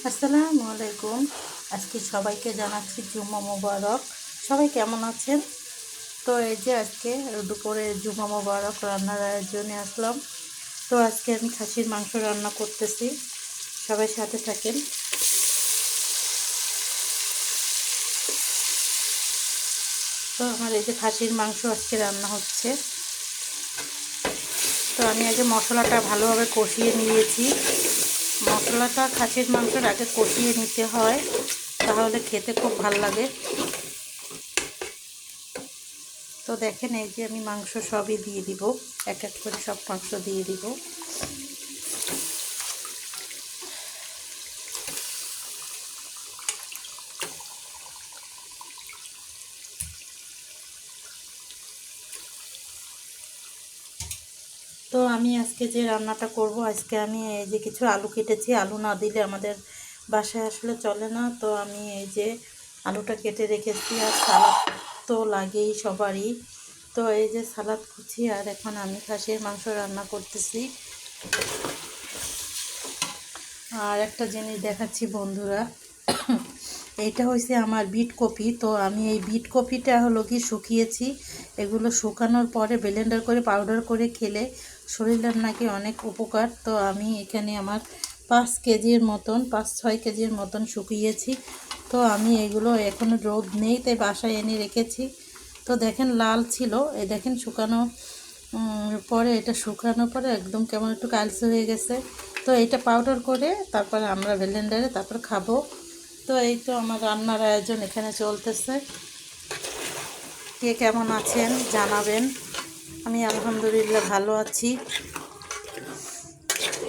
আসসালামু আলাইকুম। আজকে সবাইকে জানাচ্ছি জুম্মা মোবারক। সবাই কেমন আছেন? তো এই যে আজকে দুপুরে জুম্মা মোবারক রান্নার আয়োজনে আসলাম। তো আজকে আমি খাসির মাংস রান্না করতেছি, সবাই সাথে থাকেন। তো আমার এই যে খাসির মাংস আজকে রান্না হচ্ছে। তো আমি আগে মশলাটা ভালোভাবে কষিয়ে নিয়েছি। মশলাটা খাসির মাংসের আগে কষিয়ে নিতে হয়, তাহলে খেতে খুব ভালো লাগে। তো দেখেন এই যে আমি মাংস সবই দিয়ে দিব, এক এক করে সব মাংস দিয়ে দিব। তো আমি আজকে যে রান্নাটা করব, আজকে আমি এই যে কিছু আলু কেটেছি। আলু না দিলে আমাদের বাসায় আসলে চলে না। তো আমি এই যে আলুটা কেটে রেখেছি, আর সালাদ তো লাগেই সবারই। তো এই যে সালাদ কুচি, আর এখন আমি খাসির মাংস রান্না করতেছি। আর একটা জিনিস দেখাচ্ছি বন্ধুরা, এইটা হয়েছে আমার বিট কপি। তো আমি এই বিট কপিটা হলো কি শুকিয়েছি। এগুলো শুকানোর পরে ব্লেন্ডার করে পাউডার করে খেলে শরীরের নাকি অনেক উপকার। তো আমি এখানে আমার 5-6 কেজির মতন শুকিয়েছি। তো আমি এগুলো এখনও রোদ নেই, তাই বাসায় এনে রেখেছি। তো দেখেন লাল ছিল, এই দেখেন শুকানো পরে, এটা শুকানোর পরে একদম কেমন একটু কালচে হয়ে গেছে। তো এইটা পাউডার করে তারপরে আমরা ব্লেন্ডারে তারপর খাবো। তো এই তো আমার রান্নার আয়োজন এখানে চলতেছে। কে কেমন আছেন জানাবেন। আমি আলহামদুলিল্লাহ ভালো আছি।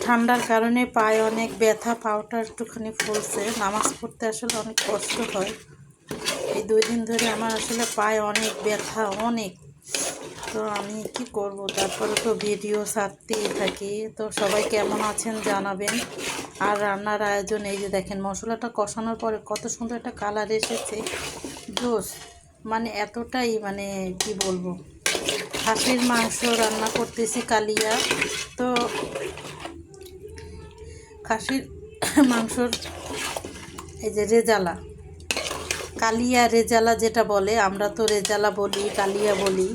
ঠান্ডার কারণে পায়ে অনেক ব্যথা, পাওটা একটুখানি ফুলছে। নামাজ পড়তে আসলে অনেক কষ্ট হয়। এই 2 দিন ধরে আমার আসলে পায়ে অনেক ব্যথা, অনেক। তো আমি কি করব, তারপরে তো ভিডিও ছাড়তেই থাকি। তো সবাই কেমন আছেন জানাবেন। আর রান্নার আয়োজন এই যে দেখেন, মশলাটা কষানোর পরে কত সুন্দর একটা কালার এসেছে, জোস। মানে এতটাই, মানে কি বলবো। খাসির মাংস রান্না করতেছি কালিয়া। তো খাসির মাংসর এই যে রেজালা, কালিয়া রেজালা যেটা বলে, আমরা তো রেজালা বলি, কালিয়া বলি।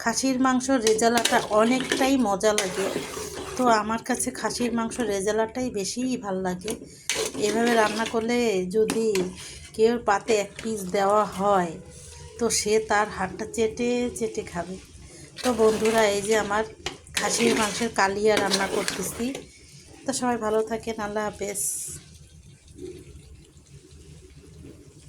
খাসির মাংস রেজালাটা অনেকটাই মজা লাগে। তো আমার কাছে খাসির মাংস রেজালাটাই বেশিই ভাল লাগে। এভাবে রান্না করলে যদি কেউ পাতে 1 পিস দেওয়া হয়, তো সে তার হাতটা চেটে চেটে খাবে। তো বন্ধুরা, এই যে আমার খাসির মাংসের কালিয়া রান্না করতেছি। তো সবাই ভালো থাকেন, আল্লাহ হাফেজ।